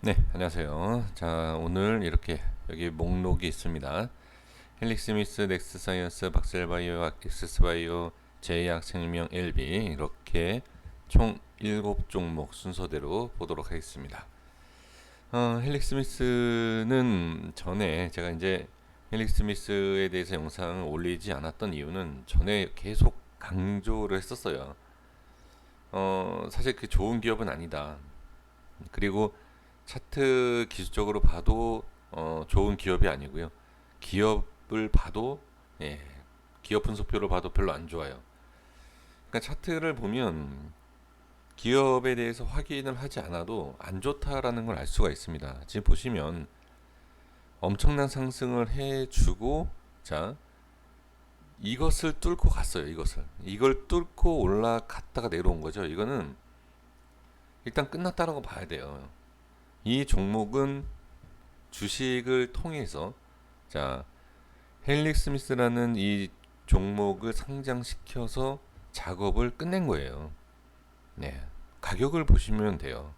네, 안녕하세요. 자, 오늘 이렇게 여기 목록이 있습니다. 헬릭스미스, 넥스사이언스, 박셀바이오, 엑세스바이오, 제약생명, LB 이렇게 총 7종목 순서대로 보도록 하겠습니다. 헬릭스미스는 전에 제가 이제 헬릭스미스에 대해서 영상을 올리지 않았던 이유는 전에 계속 강조를 했었어요. 사실 그 좋은 기업은 아니다. 그리고 차트 기술적으로 봐도 좋은 기업이 아니고요. 기업을 봐도 예, 기업 분석표를 봐도 별로 안 좋아요. 그러니까 차트를 보면 기업에 대해서 확인을 하지 않아도 안 좋다라는 걸 알 수가 있습니다. 지금 보시면 엄청난 상승을 해주고 자 이것을 뚫고 갔어요. 이걸 뚫고 올라갔다가 내려온 거죠. 이거는 일단 끝났다라고 봐야 돼요. 이 종목은 주식을 통해서 자 헬릭 스미스라는 이 종목을 상장시켜서 작업을 끝낸 거예요. 네, 가격을 보시면 돼요.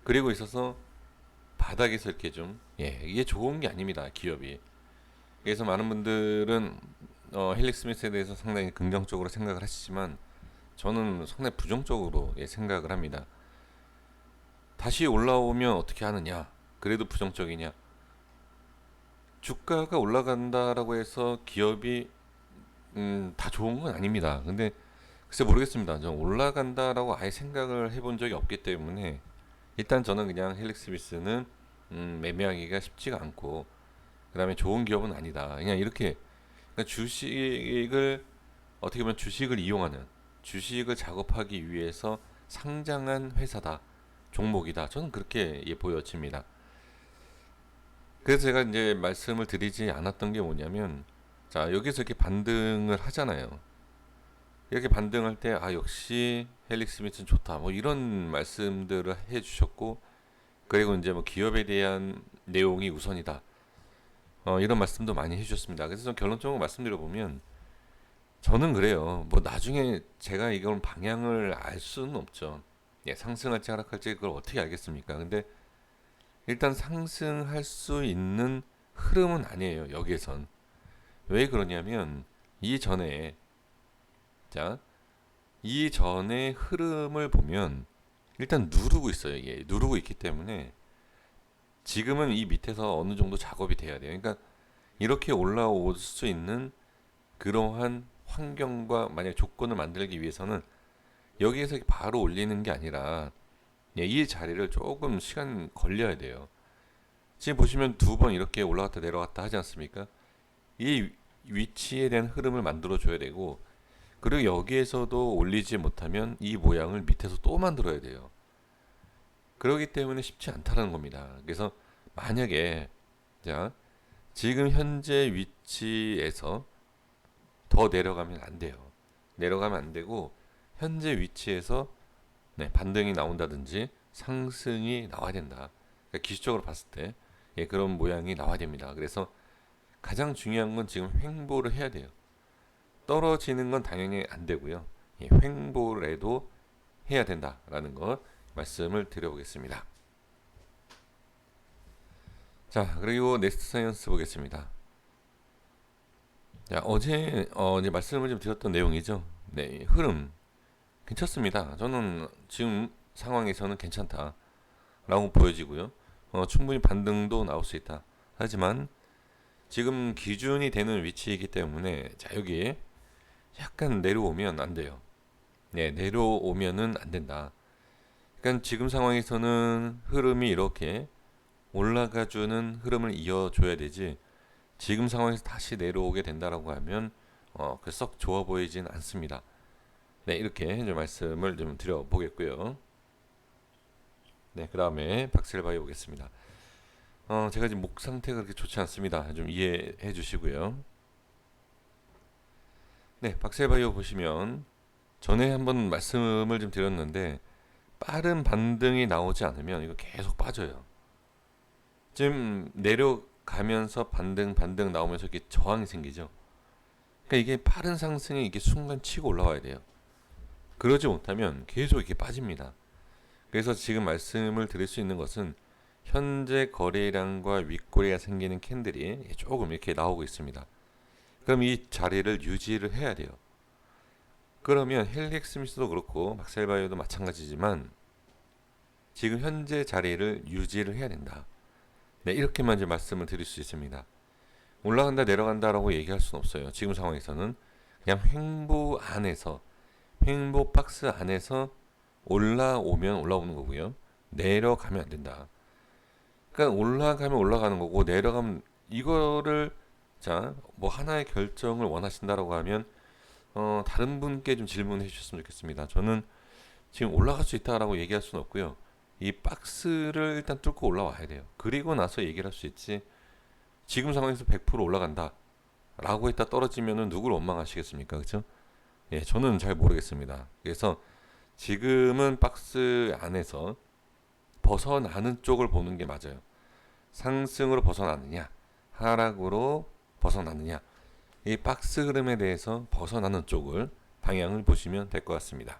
그리고 있어서 바닥에서 이렇게 좀 이게 좋은 게 아닙니다. 기업이. 그래서 많은 분들은 헬릭 스미스에 대해서 상당히 긍정적으로 생각을 하시지만 저는 상당히 부정적으로 생각을 합니다. 다시 올라오면 어떻게 하느냐? 그래도 부정적이냐? 주가가 올라간다라고 해서 기업이 다 좋은 건 아닙니다. 근데 글쎄 모르겠습니다. 저는 올라간다라고 아예 생각을 해본 적이 없기 때문에 일단 저는 그냥 헬릭 스미스는 매매하기가 쉽지가 않고 그 다음에 좋은 기업은 아니다. 그냥 이렇게 그러니까 주식을 어떻게 보면 주식을 이용하는 주식을 작업하기 위해서 상장한 회사다. 종목이다. 저는 그렇게 보여집니다. 그래서 제가 이제 말씀을 드리지 않았던 게 뭐냐면, 자, 여기서 이렇게 반등을 하잖아요. 이렇게 반등할 때, 아, 역시 헬릭 스미스는 좋다. 뭐 이런 말씀들을 해 주셨고, 그리고 이제 뭐 기업에 대한 내용이 우선이다. 이런 말씀도 많이 해 주셨습니다. 그래서 좀 결론적으로 말씀드려보면, 저는 그래요. 뭐 나중에 제가 이건 방향을 알 수는 없죠. 상승할지 하락할지 그걸 어떻게 알겠습니까? 근데 일단 상승할 수 있는 흐름은 아니에요. 여기에선. 왜 그러냐면 이전에 자, 이전의 흐름을 보면 일단 누르고 있어요. 이게 누르고 있기 때문에 지금은 이 밑에서 어느 정도 작업이 돼야 돼요. 그러니까 이렇게 올라올 수 있는 그러한 환경과 만약 조건을 만들기 위해서는 여기에서 바로 올리는 게 아니라 이 자리를 조금 시간 걸려야 돼요. 지금 보시면 두 번 이렇게 올라갔다 내려갔다 하지 않습니까? 이 위치에 대한 흐름을 만들어 줘야 되고 그리고 여기에서도 올리지 못하면 이 모양을 밑에서 또 만들어야 돼요. 그렇기 때문에 쉽지 않다는 겁니다. 그래서 만약에 자 지금 현재 위치에서 더 내려가면 안 돼요. 내려가면 안 되고 현재 위치에서 반등이 나온다든지 상승이 나와야 된다. 그러니까 기술적으로 봤을 때 그런 모양이 나와야 됩니다. 그래서 가장 중요한 건 지금 횡보를 해야 돼요. 떨어지는 건 당연히 안 되고요. 횡보라도 해야 된다라는 거 말씀을 드려보겠습니다. 자, 그리고 넥스트 사이언스 보겠습니다. 자, 어제 이제 말씀을 좀 드렸던 내용이죠. 네, 흐름 괜찮습니다. 저는 지금 상황에서는 괜찮다라고 보여지고요. 충분히 반등도 나올 수 있다. 하지만 지금 기준이 되는 위치이기 때문에 자 여기 약간 내려오면 안 돼요. 네, 내려오면은 안 된다. 그러니까 지금 상황에서는 흐름이 이렇게 올라가주는 흐름을 이어줘야 되지. 지금 상황에서 다시 내려오게 된다라고 하면 썩 좋아 보이진 않습니다. 네, 이렇게 좀 말씀을 좀 드려보겠고요. 네, 그 다음에 박셀바이 오겠습니다. 제가 지금 목 상태가 그렇게 좋지 않습니다. 좀 이해해 주시고요. 네, 박셀바이오 보시면 전에 한번 말씀을 좀 드렸는데 빠른 반등이 나오지 않으면 이거 계속 빠져요. 지금 내려가면서 반등 나오면서 이렇게 저항이 생기죠. 그러니까 이게 빠른 상승이 이게 순간 치고 올라와야 돼요. 그러지 못하면 계속 이렇게 빠집니다. 그래서 지금 말씀을 드릴 수 있는 것은 현재 거래량과 윗꼬리가 생기는 캔들이 조금 이렇게 나오고 있습니다. 그럼 이 자리를 유지를 해야 돼요. 그러면 헬릭 스미스도 그렇고 막셀바이오도 마찬가지지만 지금 현재 자리를 유지를 해야 된다. 네, 이렇게만 이제 말씀을 드릴 수 있습니다. 올라간다 내려간다라고 얘기할 수는 없어요. 지금 상황에서는 그냥 횡보 안에서, 횡보 박스 안에서 올라오면 올라오는 거고요. 내려가면 안 된다. 그러니까 올라가면 올라가는 거고 내려가면, 이거를 자 뭐 하나의 결정을 원하신다라고 하면 다른 분께 좀 질문해 주셨으면 좋겠습니다. 저는 지금 올라갈 수 있다라고 얘기할 수는 없고요. 이 박스를 일단 뚫고 올라와야 돼요. 그리고 나서 얘기를 할 수 있지, 지금 상황에서 100% 올라간다 라고 했다 떨어지면은 누구를 원망하시겠습니까? 그죠? 예, 저는 잘 모르겠습니다. 그래서 지금은 박스 안에서 벗어나는 쪽을 보는 게 맞아요. 상승으로 벗어나느냐, 하락으로 벗어나느냐, 이 박스 흐름에 대해서 벗어나는 쪽을 방향을 보시면 될 것 같습니다.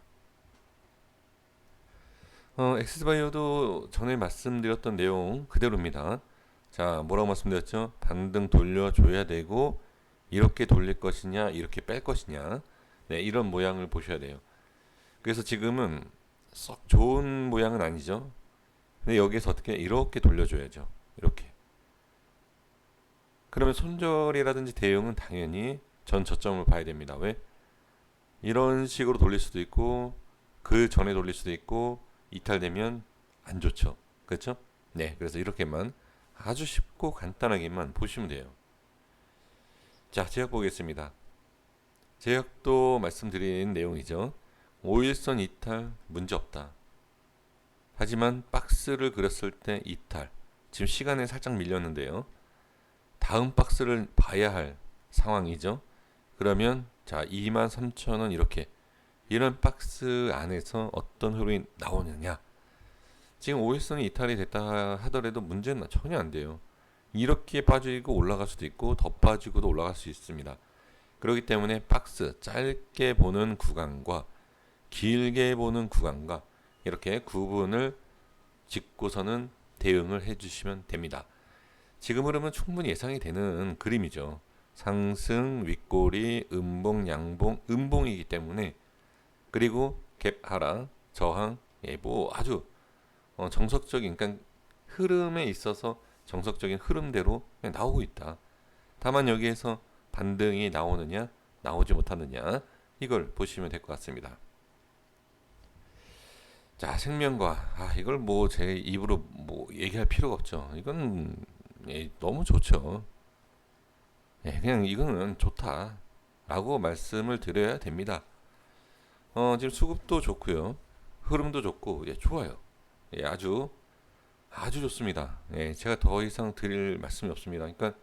엑스바이오도 전에 말씀드렸던 내용 그대로입니다. 자, 뭐라고 말씀드렸죠? 반등 돌려줘야 되고, 이렇게 돌릴 것이냐, 이렇게 뺄 것이냐, 네, 이런 모양을 보셔야 돼요. 그래서 지금은 썩 좋은 모양은 아니죠. 근데 여기에서 어떻게 이렇게 돌려줘야죠. 이렇게. 그러면 손절이라든지 대응은 당연히 전 저점을 봐야 됩니다. 왜? 이런 식으로 돌릴 수도 있고 그 전에 돌릴 수도 있고 이탈되면 안 좋죠. 그렇죠? 네, 그래서 이렇게만 아주 쉽고 간단하게만 보시면 돼요. 자, 제약 보겠습니다. 제약도 말씀드린 내용이죠. 5일선 이탈 문제없다. 하지만 박스를 그렸을 때 이탈. 지금 시간에 살짝 밀렸는데요. 다음 박스를 봐야 할 상황이죠. 그러면 자, 23,000원 이렇게, 이런 박스 안에서 어떤 흐름이 나오느냐. 지금 5일선이 이탈이 됐다 하더라도 문제는 전혀 안 돼요. 이렇게 빠지고 올라갈 수도 있고 더 빠지고도 올라갈 수 있습니다. 그렇기 때문에 박스 짧게 보는 구간과 길게 보는 구간과 이렇게 구분을 짓고서는 대응을 해주시면 됩니다. 지금 흐름은 충분히 예상이 되는 그림이죠. 상승, 윗꼬리, 음봉, 양봉, 음봉이기 때문에, 그리고 갭 하락, 저항, 예, 뭐 아주 정석적인, 그러니까 흐름에 있어서 정석적인 흐름대로 그냥 나오고 있다. 다만 여기에서 반등이 나오느냐, 나오지 못하느냐, 이걸 보시면 될 것 같습니다. 자, 생명과, 이걸 뭐 제 입으로 뭐 얘기할 필요가 없죠. 이건 예, 너무 좋죠. 예, 그냥 이거는 좋다라고 말씀을 드려야 됩니다. 지금 수급도 좋고요, 흐름도 좋고, 예, 좋아요. 예, 아주 아주 좋습니다. 예, 제가 더 이상 드릴 말씀이 없습니다. 그러니까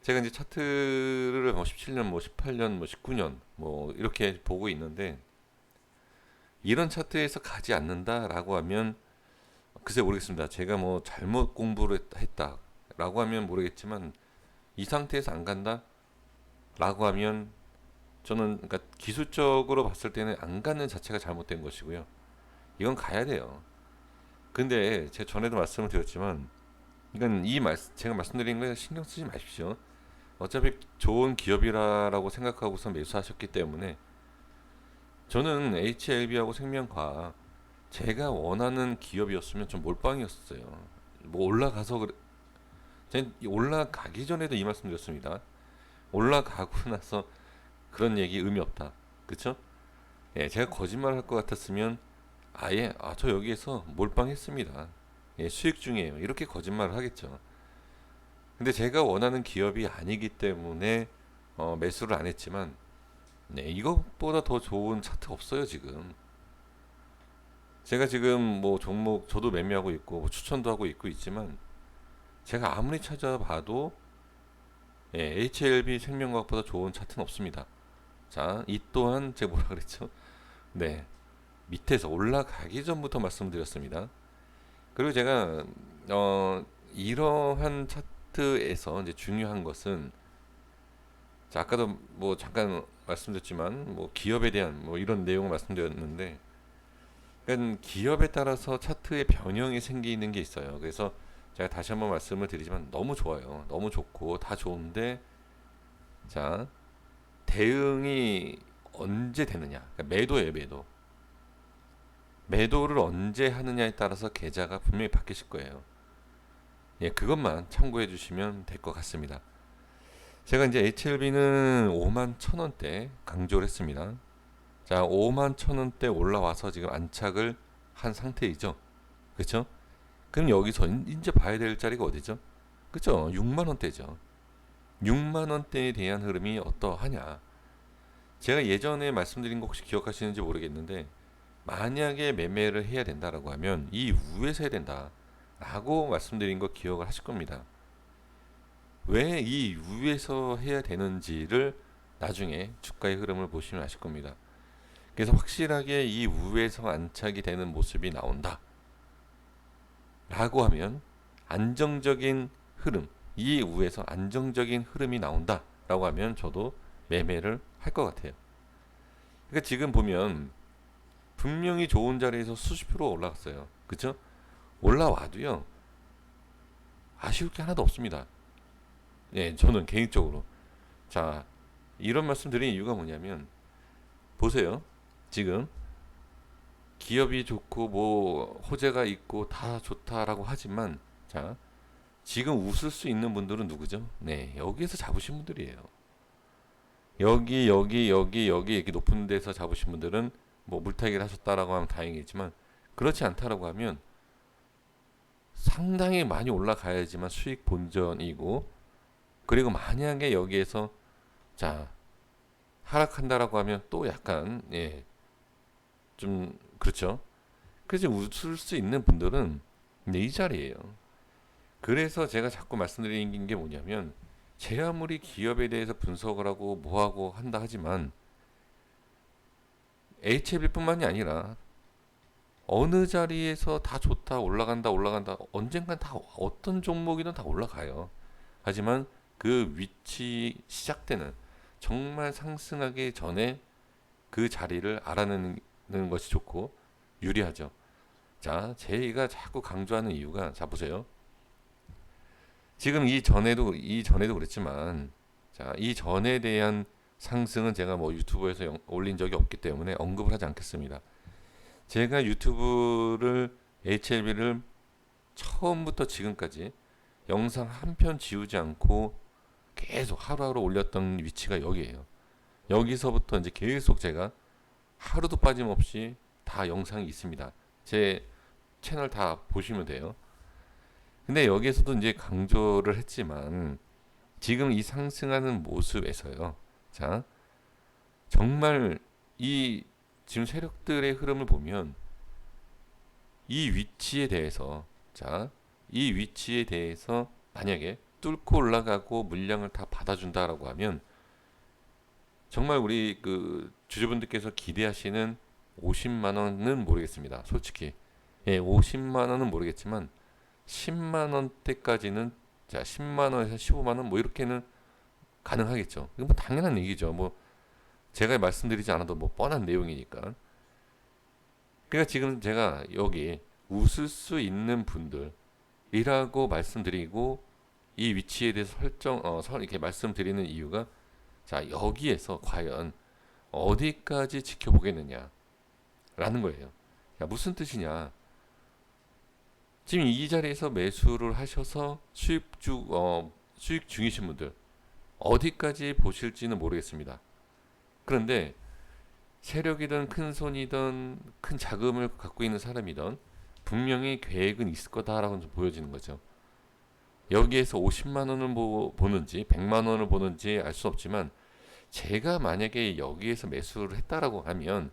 제가 이제 차트를 뭐 17년, 뭐 18년, 뭐 19년 뭐 이렇게 보고 있는데, 이런 차트에서 가지 않는다라고 하면 글쎄 모르겠습니다. 제가 뭐 잘못 공부를 했다라고 하면 모르겠지만, 이 상태에서 안 간다라고 하면 저는, 그러니까 기술적으로 봤을 때는 안 가는 자체가 잘못된 것이고요. 이건 가야 돼요. 근데 제가 전에도 말씀을 드렸지만, 이건 제가 말씀드린 거에 신경 쓰지 마십시오. 어차피 좋은 기업이라고 생각하고서 매수하셨기 때문에, 저는 HLB하고 생명과 제가 원하는 기업이었으면 좀 몰빵이었어요. 뭐 올라가서 제가 올라가기 전에도 이 말씀 드렸습니다. 올라가고 나서 그런 얘기 의미 없다. 그쵸? 예, 제가 거짓말 할 것 같았으면 아예 저 여기에서 몰빵했습니다. 예, 수익 중이에요. 이렇게 거짓말을 하겠죠. 근데 제가 원하는 기업이 아니기 때문에 매수를 안 했지만, 네, 이것보다 더 좋은 차트 없어요 지금. 제가 지금 뭐 종목 저도 매매하고 있고 뭐 추천도 하고 있지만, 제가 아무리 찾아봐도 예, HLB 생명과학보다 좋은 차트는 없습니다. 자, 이 또한 제가 뭐라 그랬죠? 네, 밑에서 올라가기 전부터 말씀드렸습니다. 그리고 제가 이러한 차트에서 이제 중요한 것은, 자, 아까도 뭐 잠깐 말씀드렸지만 뭐 기업에 대한 뭐 이런 내용을 말씀드렸는데, 그러니까 기업에 따라서 차트의 변형이 생기는 게 있어요. 그래서 제가 다시 한번 말씀을 드리지만 너무 좋아요. 너무 좋고 다 좋은데 자, 대응이 언제 되느냐. 그러니까 매도예요, 매도. 매도를 언제 하느냐에 따라서 계좌가 분명히 바뀌실 거예요. 예, 그것만 참고해 주시면 될 것 같습니다. 제가 이제 HLB는 5만 1,000원대 강조를 했습니다. 자, 5만 1,000원대 올라와서 지금 안착을 한 상태이죠. 그렇죠? 그럼 여기서 이제 봐야 될 자리가 어디죠? 그렇죠? 6만 원대죠. 6만 원대에 대한 흐름이 어떠하냐? 제가 예전에 말씀드린 거 혹시 기억하시는지 모르겠는데 만약에 매매를 해야 된다라고 하면 이 위에서 해야 된다라고 말씀드린 거 기억을 하실 겁니다. 왜 이 위에서 해야 되는지를 나중에 주가의 흐름을 보시면 아실 겁니다. 그래서 확실하게 이 위에서 안착이 되는 모습이 나온다 라고 하면 안정적인 흐름, 이 위에서 안정적인 흐름이 나온다 라고 하면 저도 매매를 할 것 같아요. 그러니까 지금 보면 분명히 좋은 자리에서 수십 프로 올라갔어요. 그쵸? 올라와도요 아쉬울 게 하나도 없습니다. 예, 저는 개인적으로. 자, 이런 말씀 드린 이유가 뭐냐면 보세요. 지금 기업이 좋고 뭐 호재가 있고 다 좋다라고 하지만 자, 지금 웃을 수 있는 분들은 누구죠? 네, 여기에서 잡으신 분들이에요. 여기 이렇게 높은 데서 잡으신 분들은 뭐 물타기를 하셨다라고 하면 다행이지만 그렇지 않다라고 하면 상당히 많이 올라가야지만 수익 본전이고 그리고 만약에 여기에서 자 하락한다라고 하면 또 약간 예, 좀 그렇죠. 그래서 웃을 수 있는 분들은 이 자리예요. 그래서 제가 자꾸 말씀드리는 게 뭐냐면 제 아무리 기업에 대해서 분석을 하고 뭐하고 한다 하지만 HLB뿐만이 아니라 어느 자리에서 다 좋다 올라간다 언젠간 다 어떤 종목이든 다 올라가요. 하지만 그 위치 시작되는 정말 상승하기 전에 그 자리를 알아내는 것이 좋고 유리하죠. 자, 제가 자꾸 강조하는 이유가 자 보세요. 지금 이 전에도 그랬지만 자, 이 전에 대한 상승은 제가 뭐 유튜브에서 올린 적이 없기 때문에 언급을 하지 않겠습니다. 제가 유튜브를 HLB를 처음부터 지금까지 영상 한 편 지우지 않고 계속 하루하루 올렸던 위치가 여기에요. 여기서부터 이제 계속 제가 하루도 빠짐없이 다 영상이 있습니다. 제 채널 다 보시면 돼요. 근데 여기에서도 이제 강조를 했지만 지금 이 상승하는 모습에서요. 자, 정말 이 지금 세력들의 흐름을 보면 이 위치에 대해서 자, 이 위치에 대해서 만약에 뚫고 올라가고 물량을 다 받아준다라고 하면 정말 우리 그 주주분들께서 기대하시는 50만 원은 모르겠습니다. 솔직히 예, 50만 원은 모르겠지만 10만 원대까지는 자 10만 원에서 15만 원 뭐 이렇게는 가능하겠죠. 이건 뭐 당연한 얘기죠. 뭐 제가 말씀드리지 않아도 뭐 뻔한 내용이니까. 그러니까 지금 제가 여기 웃을 수 있는 분들이라고 말씀드리고 이 위치에 대해서 이렇게 말씀드리는 이유가 자 여기에서 과연 어디까지 지켜보겠느냐라는 거예요. 야, 무슨 뜻이냐? 지금 이 자리에서 매수를 하셔서 수익 중이신 분들 어디까지 보실지는 모르겠습니다. 그런데 세력이든 큰 손이든 큰 자금을 갖고 있는 사람이든 분명히 계획은 있을 거다라고 보여지는 거죠. 여기에서 50만 원을 보는지 100만 원을 보는지 알 수 없지만 제가 만약에 여기에서 매수를 했다라고 하면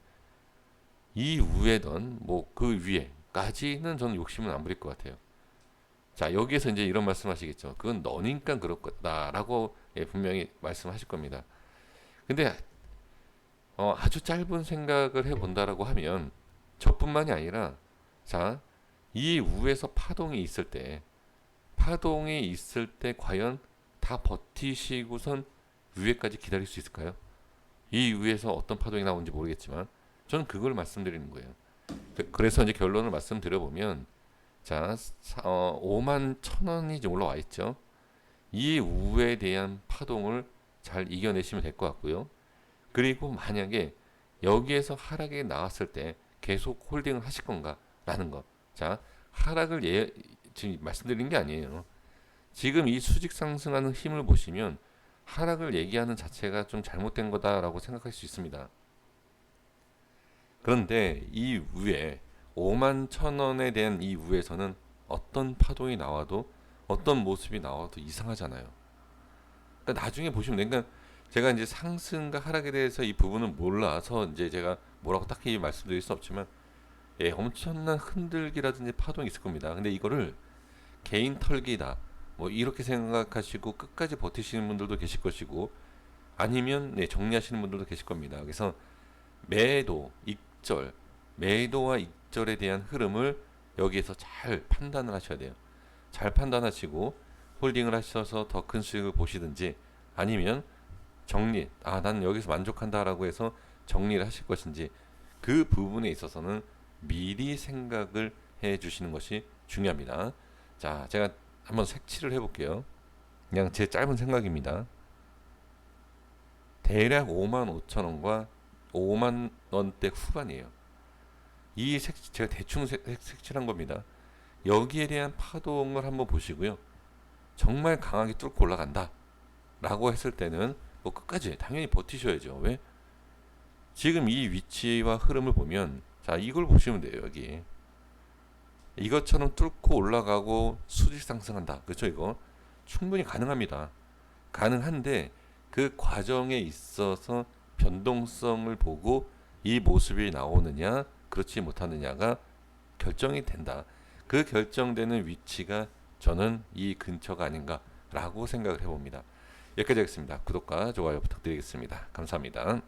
이 위에든 뭐 그 위에까지는 저는 욕심은 안 부릴 것 같아요. 자 여기에서 이제 이런 말씀하시겠죠. 그건 너니까 그럴 거다라고 예, 분명히 말씀하실 겁니다. 근데 아주 짧은 생각을 해본다라고 하면 저뿐만이 아니라 자, 이 위에서 파동이 있을 때 과연 다 버티시고선 위에까지 기다릴 수 있을까요? 이 위에서 어떤 파동이 나오는지 모르겠지만 저는 그걸 말씀드리는 거예요. 그래서 이제 결론을 말씀드려 보면 자, 5만 1,000원이 이제 올라와 있죠. 이 우에 대한 파동을 잘 이겨내시면 될 것 같고요. 그리고 만약에 여기에서 하락이 나왔을 때 계속 홀딩을 하실 건가라는 것. 자, 하락을 지금 말씀드린 게 아니에요. 지금 이 수직 상승하는 힘을 보시면 하락을 얘기하는 자체가 좀 잘못된 거다라고 생각할 수 있습니다. 그런데 이 위에 5만 1,000원에 대한 이 위에서는 어떤 파동이 나와도 어떤 모습이 나와도 이상하잖아요. 그러니까 나중에 보시면 그러니까 제가 이제 상승과 하락에 대해서 이 부분은 몰라서 이제 제가 뭐라고 딱히 말씀드릴 수 없지만 예, 엄청난 흔들기라든지 파동이 있을 겁니다. 근데 이거를 개인 털기다 뭐 이렇게 생각하시고 끝까지 버티시는 분들도 계실 것이고 아니면 네, 정리하시는 분들도 계실 겁니다. 그래서 매도, 익절, 매도와 익절에 대한 흐름을 여기에서 잘 판단을 하셔야 돼요. 잘 판단하시고 홀딩을 하셔서 더 큰 수익을 보시든지 아니면 정리, 난 여기서 만족한다라고 해서 정리를 하실 것인지 그 부분에 있어서는 미리 생각을 해 주시는 것이 중요합니다. 자, 제가 한번 색칠을 해볼게요. 그냥 제 짧은 생각입니다. 대략 5만 5천 원과 5만 원대 후반이에요. 이 제가 대충 색칠한 겁니다. 여기에 대한 파동을 한번 보시고요. 정말 강하게 뚫고 올라간다 라고 했을 때는 뭐 끝까지 당연히 버티셔야죠. 왜? 지금 이 위치와 흐름을 보면 자 이걸 보시면 돼요. 여기 이것처럼 뚫고 올라가고 수직 상승한다. 그렇죠? 이거 충분히 가능합니다. 가능한데 그 과정에 있어서 변동성을 보고 이 모습이 나오느냐 그렇지 못하느냐가 결정이 된다. 그 결정되는 위치가 저는 이 근처가 아닌가라고 생각을 해봅니다. 여기까지 하겠습니다. 구독과 좋아요 부탁드리겠습니다. 감사합니다.